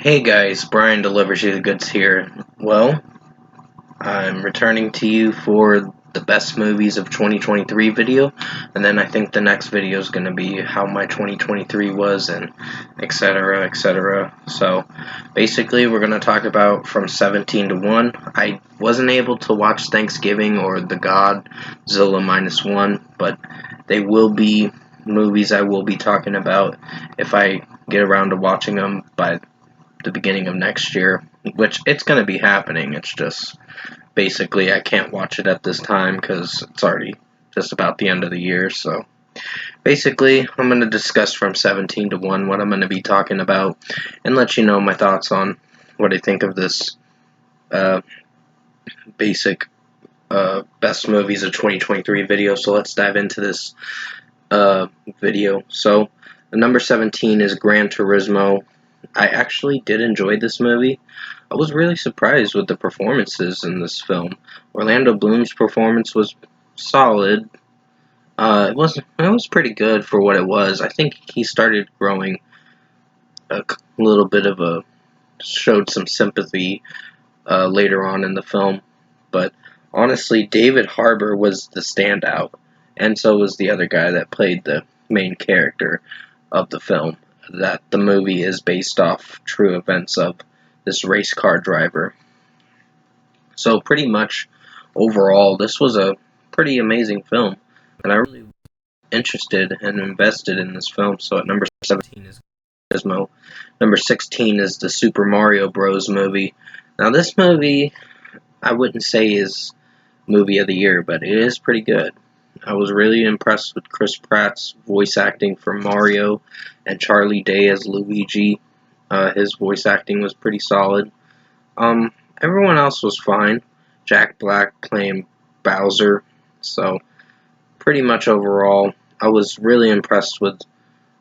Hey guys, Brian delivers you the goods here. Well, I'm returning to you for the best movies of 2023 video, and then I think the next video is going to be how my 2023 was and etc. etc. So basically, we're going to talk about from 17 to 1. I wasn't able to watch Thanksgiving or The Godzilla Minus One, but they will be movies I will be talking about if I get around to watching them by the beginning of next year, which it's going to be happening. It's just basically I can't watch it at this time because it's already just about the end of the year. So basically, I'm going to discuss from 17 to 1 what I'm going to be talking about and let you know my thoughts on what I think of this uh, basic best movies of 2023 video. So let's dive into this video. So the number 17 is Gran Turismo. I actually did enjoy this movie. I was really surprised with the performances in this film. Orlando Bloom's performance was solid. It was pretty good for what it was. I think he started growing a little bit of a showed some sympathy later on in the film, but honestly, David Harbour was the standout, and so was the other guy that played the main character of the film. That the movie is based off true events of this race car driver. So pretty much overall, this was a pretty amazing film, and I really was interested and invested in this film. So at number 17 is Gizmo. Number 16 is the Super Mario Bros. Movie. Now this movie, I wouldn't say is movie of the year, but it is pretty good. I was really impressed with Chris Pratt's voice acting for Mario and Charlie Day as Luigi. His voice acting was pretty solid. Everyone else was fine. Jack Black playing Bowser. So, pretty much overall, I was really impressed with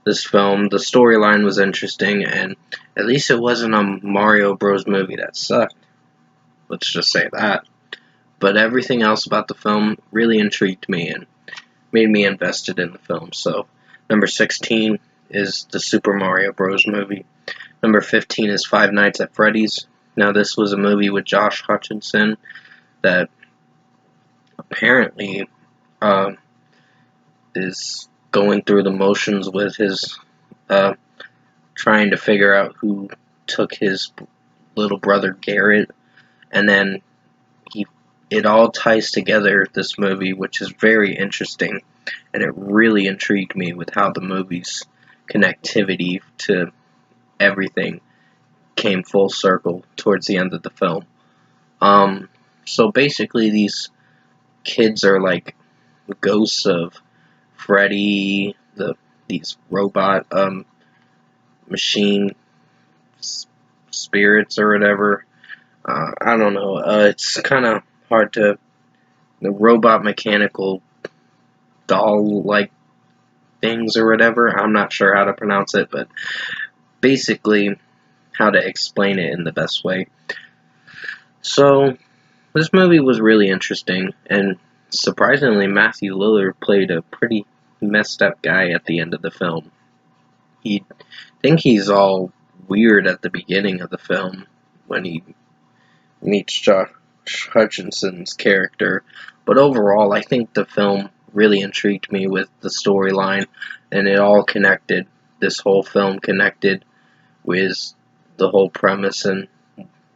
this film. The storyline was interesting, and at least it wasn't a Mario Bros. Movie that sucked. Let's just say that. But everything else about the film really intrigued me and made me invested in the film. So, number 16 is the Super Mario Bros. Movie. Number 15 is Five Nights at Freddy's. Now, this was a movie with Josh Hutcherson that apparently uh, is going through the motions with his uh, trying to figure out who took his little brother Garrett, and then he it all ties together this movie, which is very interesting, and it really intrigued me with how the movie's connectivity to everything came full circle towards the end of the film. So basically, these kids are like ghosts of Freddy, these robot machine spirits or whatever. I don't know. It's kind of hard to the robot mechanical doll like things or whatever. I'm not sure how to pronounce it, but basically how to explain it in the best way. So this movie was really interesting, and surprisingly, Matthew Lillard played a pretty messed up guy at the end of the film. He think he's all weird at the beginning of the film when he meets Josh Hutcherson's character, but overall, I think the film really intrigued me with the storyline, and it all connected. This whole film connected with the whole premise and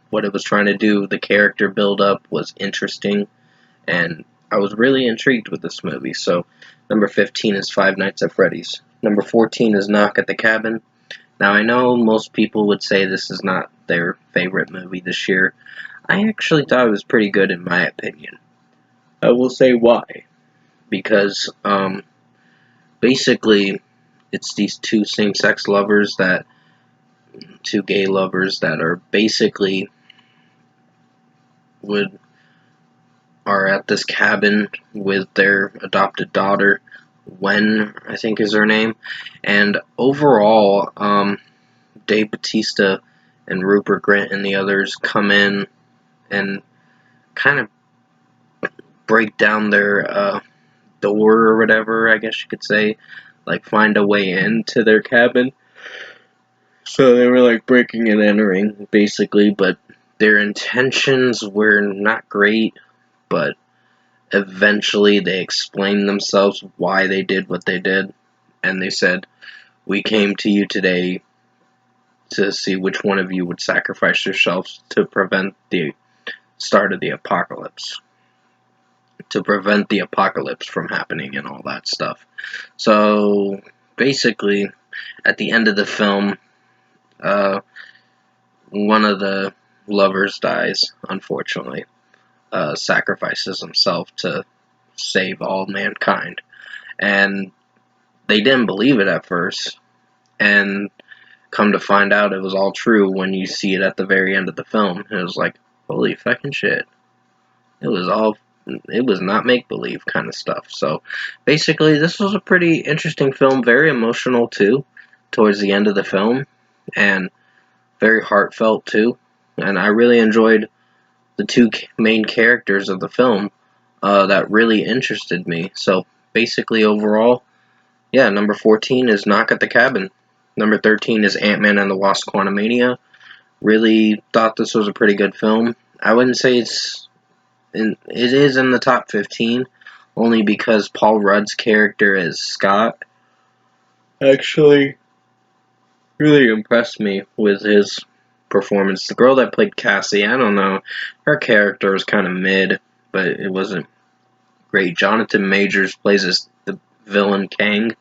what it was trying to do. The character build up was interesting, and I was really intrigued with this movie. So, number 15 is Five Nights at Freddy's. Number 14 is Knock at the Cabin. Now, I know most people would say this is not their favorite movie this year. I actually thought it was pretty good in my opinion. I will say why. Because, basically, it's these two same-sex lovers two gay lovers that are basically would are at this cabin with their adopted daughter, Wen, I think is her name. And overall, Dave Bautista and Rupert Grint and the others come in and kind of break down their door or whatever, I guess you could say. Like, find a way into their cabin. So they were like breaking and entering, basically, but their intentions were not great, but eventually they explained themselves why they did what they did, and they said, "We came to you today to see which one of you would sacrifice yourselves to prevent the start of the apocalypse, to prevent the apocalypse from happening and all that stuff." So basically, at the end of the film, uh, one of the lovers dies, unfortunately, sacrifices himself to save all mankind. And they didn't believe it at first, and come to find out it was all true when you see it at the very end of the film. It was like, holy fucking shit. It was not make believe kind of stuff. So basically, this was a pretty interesting film, very emotional too, towards the end of the film, and very heartfelt too. And I really enjoyed the two main characters of the film that really interested me. So basically, overall, yeah, number 14 is Knock at the Cabin. Number 13 is Ant-Man and the Wasp: Quantumania. Really thought this was a pretty good film. I wouldn't say it is in the top 15, only because Paul Rudd's character as Scott actually really impressed me with his performance. The girl that played Cassie, I don't know, her character was kind of mid, but it wasn't great. Jonathan Majors plays as the villain Kang,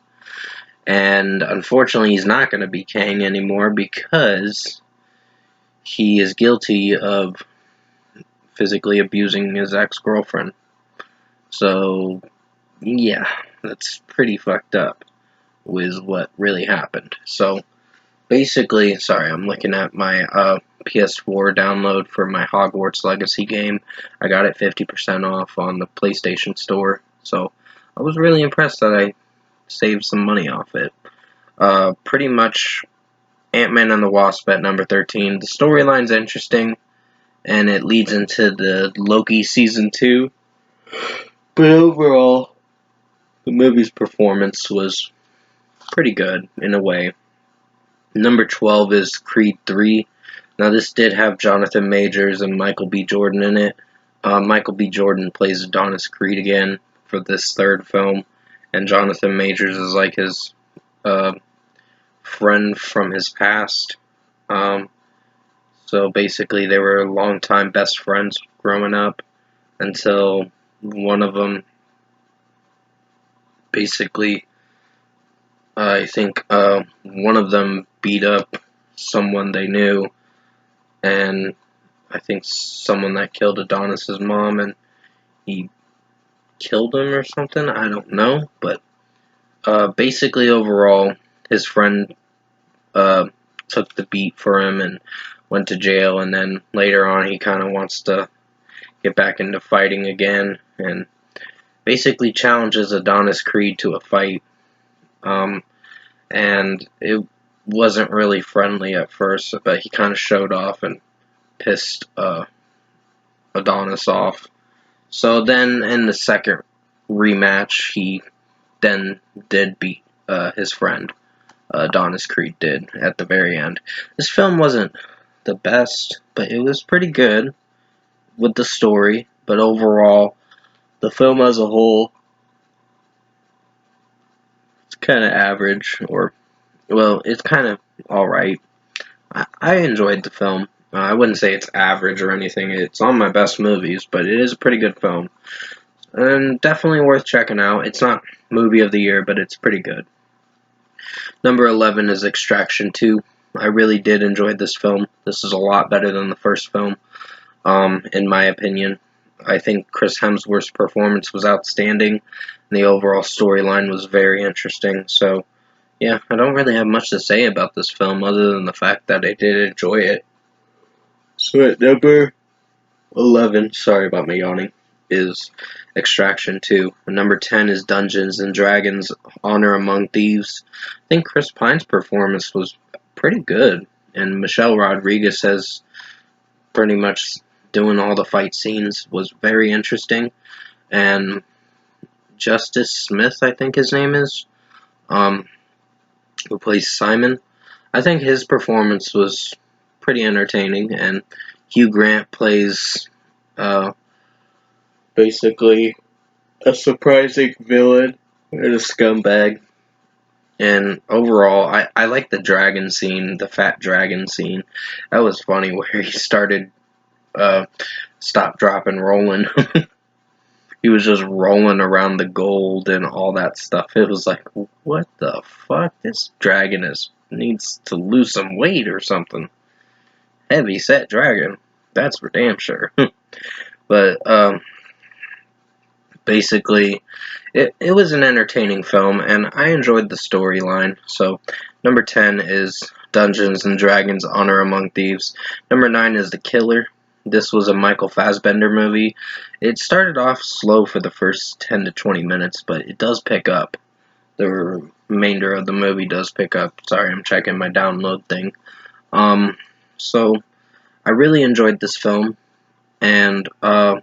and unfortunately he's not going to be Kang anymore because he is guilty of physically abusing his ex-girlfriend. So, yeah, that's pretty fucked up with what really happened. So, basically, sorry, I'm looking at my PS4 download for my Hogwarts Legacy game. I got it 50% off on the PlayStation Store, so I was really impressed that I saved some money off it. Pretty much Ant-Man and the Wasp at number 13. The storyline's interesting, and it leads into the Loki Season 2. But overall, the movie's performance was pretty good, in a way. Number 12 is Creed 3. Now, this did have Jonathan Majors and Michael B. Jordan in it. Michael B. Jordan plays Adonis Creed again for this third film, and Jonathan Majors is like his friend from his past. So basically, they were longtime best friends growing up until one of them basically, I think one of them beat up someone they knew, and I think someone that killed Adonis's mom, and he killed him or something. I don't know, but basically, overall, his friend uh, took the beat for him and went to jail, and then later on, he kind of wants to get back into fighting again, and basically challenges Adonis Creed to a fight. And it wasn't really friendly at first, but he kind of showed off and pissed Adonis off. So then in the second rematch, he then did beat his friend. Adonis Creed did at the very end. This film wasn't the best, but it was pretty good with the story. But overall, the film as a whole, it's kind of average, or, well, it's kind of alright. I enjoyed the film. I wouldn't say it's average or anything. It's on my best movies, but it is a pretty good film. And definitely worth checking out. It's not movie of the year, but it's pretty good. Number 11 is Extraction 2. I really did enjoy this film. This is a lot better than the first film, in my opinion. I think Chris Hemsworth's performance was outstanding, and the overall storyline was very interesting. So, yeah, I don't really have much to say about this film other than the fact that I did enjoy it. So at number 11, sorry about my yawning, is Extraction 2. And number 10 is Dungeons and Dragons Honor Among Thieves. I think Chris Pine's performance was pretty good, and Michelle Rodriguez has pretty much doing all the fight scenes was very interesting. And Justice Smith, I think his name is, who plays Simon. I think his performance was pretty entertaining, and Hugh Grant plays basically a surprising villain and a scumbag. And overall, I like the dragon scene, the fat dragon scene. That was funny where he started stop, drop, and rolling. He was just rolling around the gold and all that stuff. It was like, what the fuck? This dragon needs to lose some weight or something. Heavy set dragon. That's for damn sure. But basically, it was an entertaining film, and I enjoyed the storyline. So, number 10 is Dungeons and Dragons: Honor Among Thieves. Number 9 is The Killer. This was a Michael Fassbender movie. It started off slow for the first 10 to 20 minutes, but it does pick up. The remainder of the movie does pick up. Sorry, I'm checking my download thing. So I really enjoyed this film, and I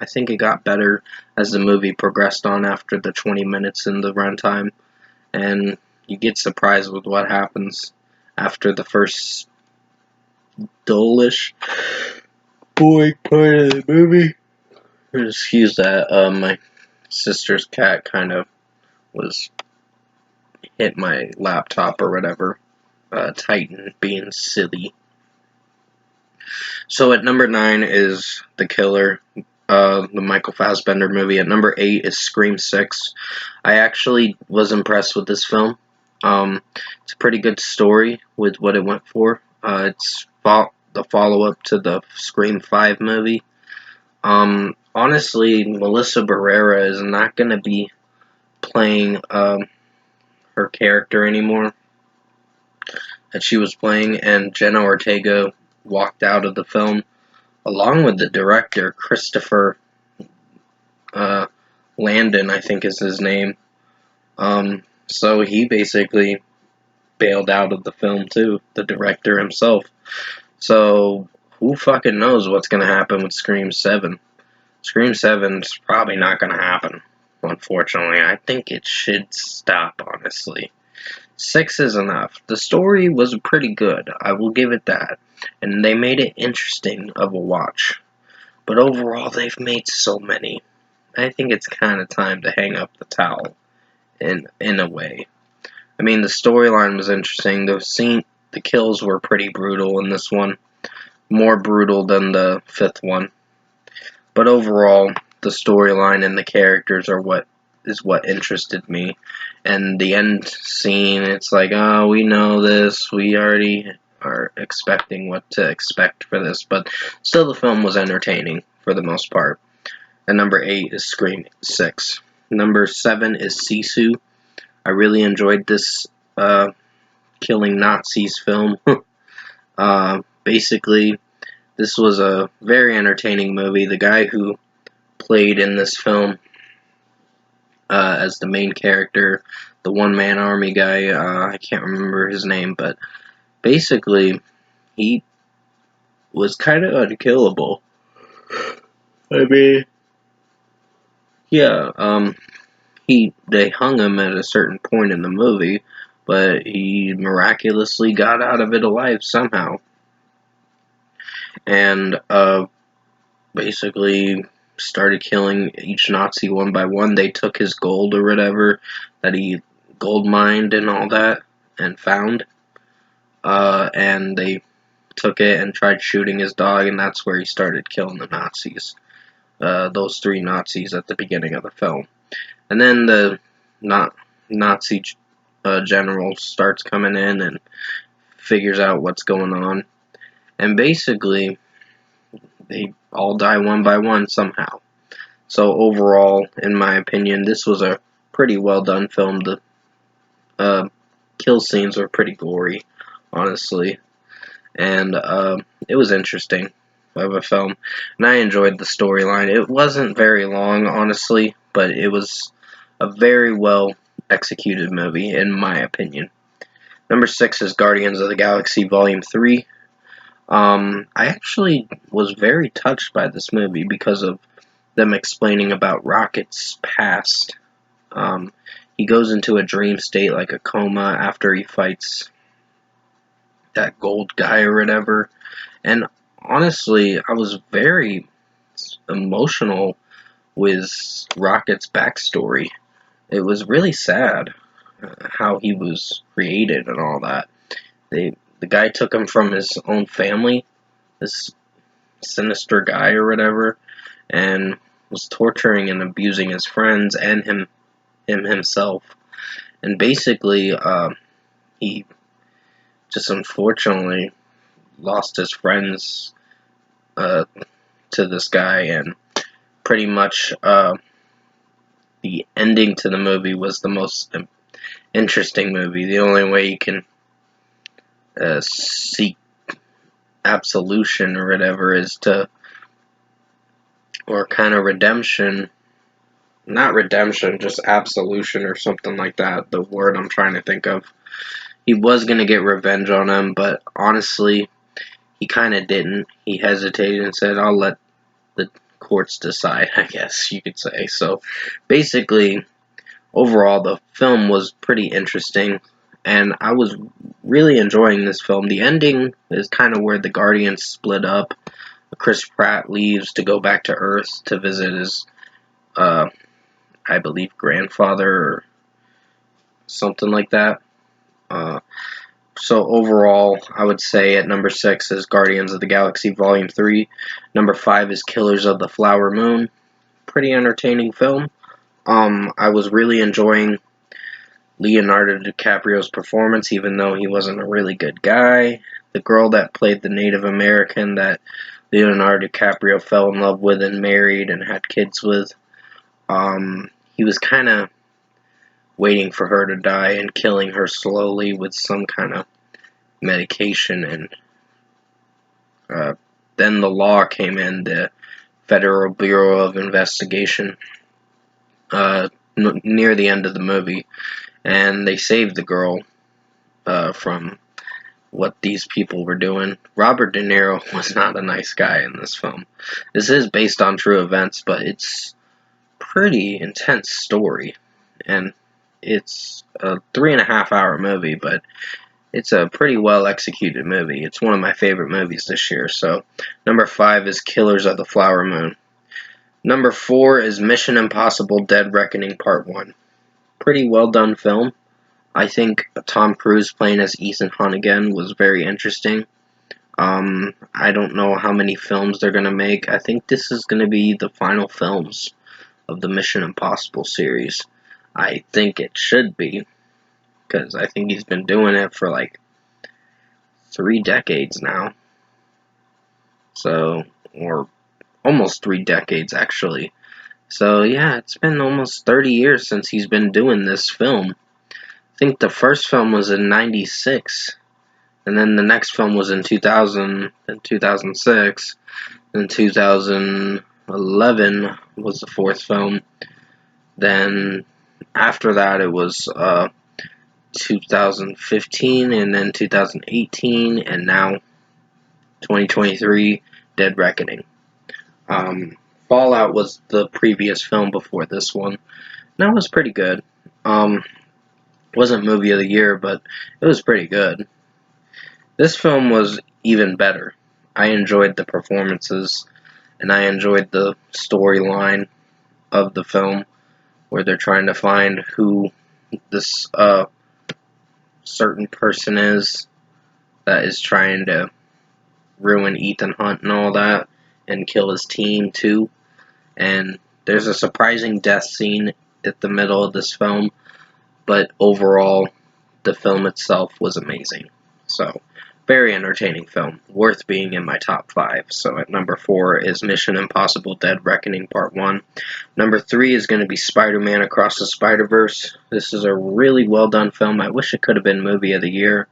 think it got better as the movie progressed on after the 20 minutes in the runtime, and you get surprised with what happens after the first dullish boring part of the movie. Excuse that, my sister's cat kind of was hit my laptop or whatever. Titan being silly. So at number 9 is The Killer, the Michael Fassbender movie. At number 8 is Scream 6. I actually was impressed with this film. It's a pretty good story with what it went for. It's the follow-up to the Scream 5 movie. Honestly, Melissa Barrera is not going to be playing her character anymore that she was playing, and Jenna Ortega walked out of the film along with the director, Christopher Landon, I think is his name. So he basically bailed out of the film too, the director himself. So who fucking knows what's going to happen with Scream 7? Scream 7's probably not going to happen, unfortunately. I think it should stop, honestly. 6 is enough. The story was pretty good, I will give it that. And they made it interesting of a watch. But overall, they've made so many. I think it's kind of time to hang up the towel, in a way. I mean, the storyline was interesting. The kills were pretty brutal in this one. More brutal than the 5th one. But overall, the storyline and the characters are what interested me. And the end scene, it's like, oh, we know this. We already are expecting what to expect for this. But still, the film was entertaining for the most part. And number 8 is Scream 6. Number 7 is Sisu. I really enjoyed this killing Nazis film. Basically, this was a very entertaining movie. The guy who played in this film as the main character, the one-man army guy, I can't remember his name, but basically, he was kind of unkillable. I mean, yeah, they hung him at a certain point in the movie, but he miraculously got out of it alive somehow. And basically started killing each Nazi one by one. They took his gold or whatever that he gold mined and all that and found, and they took it and tried shooting his dog, and that's where he started killing the Nazis. Those 3 Nazis at the beginning of the film. And then the Nazi general starts coming in and figures out what's going on. And basically, they all die one by one somehow. So overall, in my opinion, this was a pretty well done film. The kill scenes were pretty gory, honestly. And it was interesting of a film. And I enjoyed the storyline. It wasn't very long, honestly, but it was a very well executed movie, in my opinion. Number 6 is Guardians of the Galaxy Volume 3. I actually was very touched by this movie because of them explaining about Rocket's past. He goes into a dream state, like a coma, after he fights that gold guy or whatever. And honestly, I was very emotional with Rocket's backstory. It was really sad how he was created and all that. The guy took him from his own family, this sinister guy or whatever, and was torturing and abusing his friends and him himself. And basically, he just unfortunately lost his friends to this guy, and pretty much the ending to the movie was the most interesting movie. The only way you can seek absolution or whatever is to, or kind of redemption, not redemption, just absolution or something like that, the word I'm trying to think of. He was going to get revenge on him, but honestly, he kind of didn't. He hesitated and said, I'll let the courts decide, I guess you could say. So basically, overall, the film was pretty interesting, and I was really enjoying this film. The ending is kind of where the Guardians split up. Chris Pratt leaves to go back to Earth to visit his, I believe, grandfather or something like that. So overall, I would say at number 6 is Guardians of the Galaxy Volume 3. Number 5 is Killers of the Flower Moon. Pretty entertaining film. I was really enjoying Leonardo DiCaprio's performance, even though he wasn't a really good guy. The girl that played the Native American that Leonardo DiCaprio fell in love with and married and had kids with, he was kind of waiting for her to die and killing her slowly with some kind of medication, and then the law came in, the Federal Bureau of Investigation, near the end of the movie, and they saved the girl from what these people were doing. Robert De Niro was not a nice guy in this film. This is based on true events, but it's pretty intense story, and it's a 3.5-hour movie, but it's a pretty well executed movie. It's one of my favorite movies this year. So number 5 is Killers of the Flower Moon. Number 4 is Mission Impossible Dead Reckoning Part 1. Pretty well done film. I think Tom Cruise playing as Ethan Hunt again was very interesting. I don't know how many films they're going to make. I think this is going to be the final films of the Mission Impossible series. I think it should be, because I think he's been doing it for like 3 decades now. So, or almost 3 decades actually. So yeah, it's been almost 30 years since he's been doing this film. I think the first film was in 96, and then the next film was in 2000, and 2006, and 2011 was the fourth film. Then after that it was 2015, and then 2018, and now 2023, Dead Reckoning. Fallout was the previous film before this one. And that was pretty good. Wasn't movie of the year, but it was pretty good. This film was even better. I enjoyed the performances, and I enjoyed the storyline of the film, where they're trying to find who this certain person is that is trying to ruin Ethan Hunt and all that, and kill his team too. And there's a surprising death scene at the middle of this film, but overall, the film itself was amazing. So, very entertaining film, worth being in my top 5. So at number 4 is Mission Impossible Dead Reckoning Part 1. Number 3 is going to be Spider-Man Across the Spider-Verse. This is a really well done film. I wish it could have been movie of the year,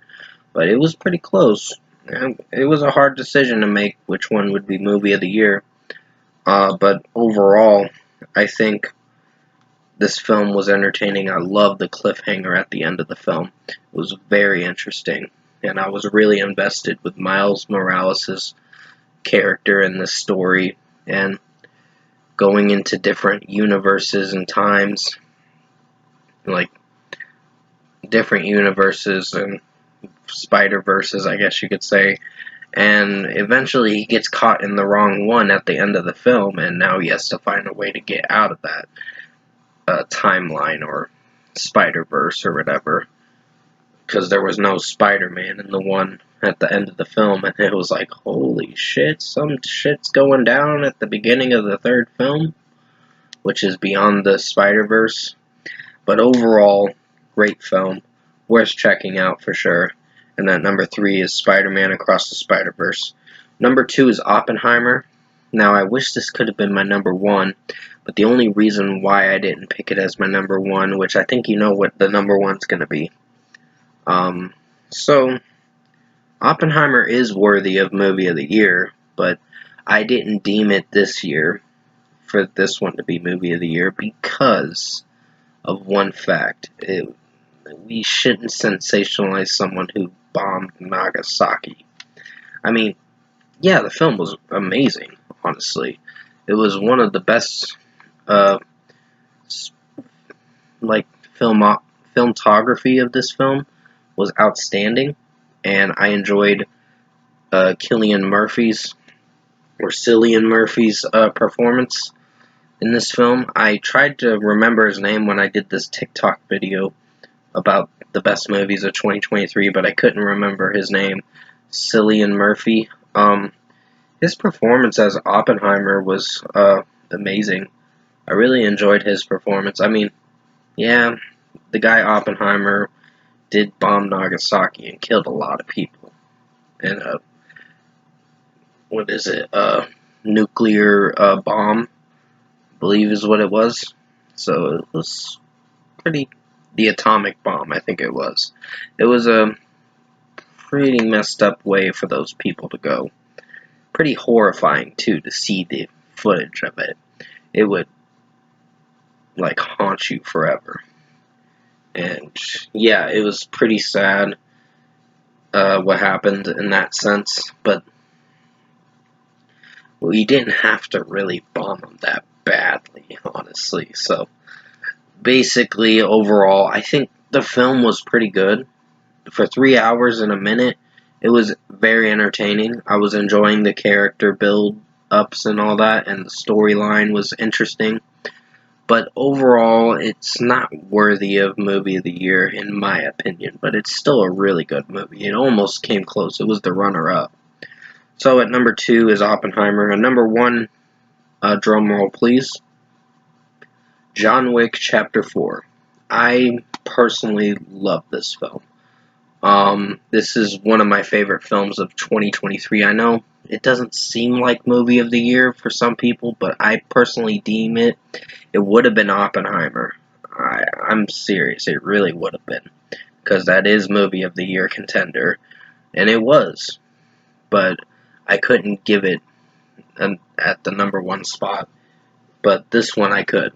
but it was pretty close. It was a hard decision to make which one would be movie of the year. But overall, I think this film was entertaining. I loved the cliffhanger at the end of the film. It was very interesting, and I was really invested with Miles Morales' character in this story, and going into different universes and times, like different universes, and Spider-Verses, I guess you could say. And eventually he gets caught in the wrong one at the end of the film, and now he has to find a way to get out of that timeline or Spider-Verse or whatever. Because there was no Spider-Man in the one at the end of the film, and it was like, holy shit, some shit's going down at the beginning of the third film, which is Beyond the Spider-Verse. But overall, great film, worth checking out for sure. And then number 3 is Spider-Man Across the Spider-Verse. Number 2 is Oppenheimer. Now, I wish this could have been my number 1, but the only reason why I didn't pick it as my number 1, which I think you know what the number 1's going to be. So, Oppenheimer is worthy of Movie of the Year, but I didn't deem it this year for this one to be Movie of the Year because of one fact. We shouldn't sensationalize someone who bombed Nagasaki. I mean, yeah, the film was amazing, honestly. It was one of the best, filmography of this film was outstanding, and I enjoyed Cillian Murphy's performance in this film. I tried to remember his name when I did this TikTok video about the best movies of 2023, but I couldn't remember his name. Cillian Murphy. His performance as Oppenheimer was amazing. I really enjoyed his performance. I mean, yeah, the guy Oppenheimer did bomb Nagasaki and killed a lot of people. And what is it? Nuclear bomb, I believe is what it was. So it was the atomic bomb, I think it was. It was a pretty messed up way for those people to go. Pretty horrifying, too, to see the footage of it. It would, haunt you forever. And, yeah, it was pretty sad what happened in that sense, but we didn't have to really bomb them that badly, honestly. So, basically, overall, I think the film was pretty good. For 3 hours and a minute, it was very entertaining. I was enjoying the character build-ups and all that, and the storyline was interesting. But overall, it's not worthy of Movie of the Year, in my opinion. But it's still a really good movie. It almost came close. It was the runner-up. So at number 2 is Oppenheimer. And number 1, drumroll please, John Wick Chapter 4. I personally love this film. This is one of my favorite films of 2023. I know it doesn't seem like Movie of the Year for some people, but I personally deem it would have been Oppenheimer. I'm serious, it really would have been. Because that is Movie of the Year contender. And it was. But I couldn't give it at the number 1 spot. But this one I could.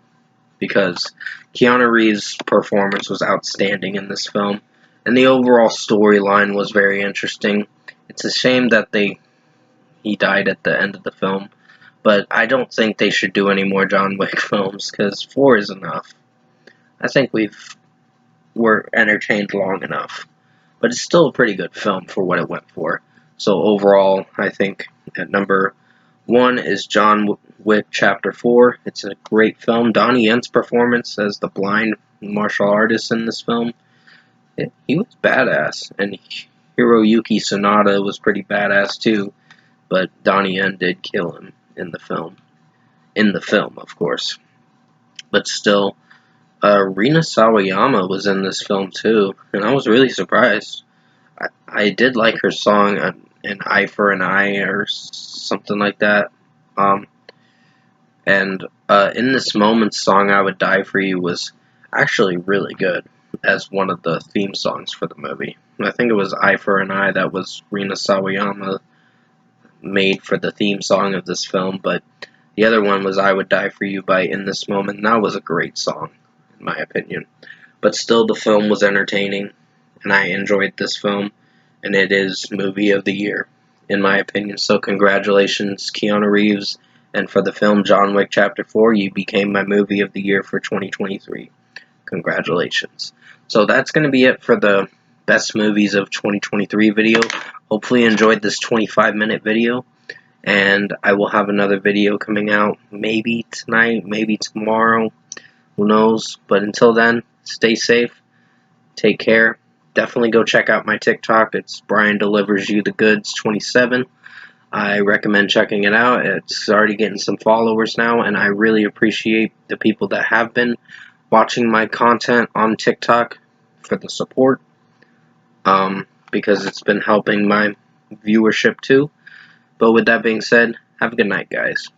Because Keanu Reeves' performance was outstanding in this film. And the overall storyline was very interesting. It's a shame that he died at the end of the film. But I don't think they should do any more John Wick films, because 4 is enough. I think we're entertained long enough. But it's still a pretty good film for what it went for. So overall, I think at number 1 is John Wick Chapter 4. It's a great film. Donnie Yen's performance as the blind martial artist in this film, he was badass. And Hiroyuki Sanada was pretty badass too. But Donnie Yen did kill him in the film. In the film, of course. But still, Rina Sawayama was in this film too. And I was really surprised. I did like her song, An Eye for an Eye, or something like that. And In This Moment's song, I Would Die For You, was actually really good as one of the theme songs for the movie. I think it was Eye for an Eye that was Rina Sawayama made for the theme song of this film, but the other one was I Would Die For You by In This Moment, and that was a great song, in my opinion. But still, the film was entertaining, and I enjoyed this film, and it is Movie of the Year, in my opinion. So congratulations, Keanu Reeves, and for the film John Wick Chapter 4, you became my Movie of the Year for 2023. Congratulations. So that's going to be it for the best movies of 2023 video. Hopefully you enjoyed this 25-minute video, and I will have another video coming out maybe tonight, maybe tomorrow, who knows. But until then, stay safe, take care. Definitely go check out my TikTok. It's Brian Delivers You the Goods 27. I recommend checking it out. It's already getting some followers now, and I really appreciate the people that have been watching my content on TikTok for the support, because it's been helping my viewership too. But with that being said, have a good night, guys.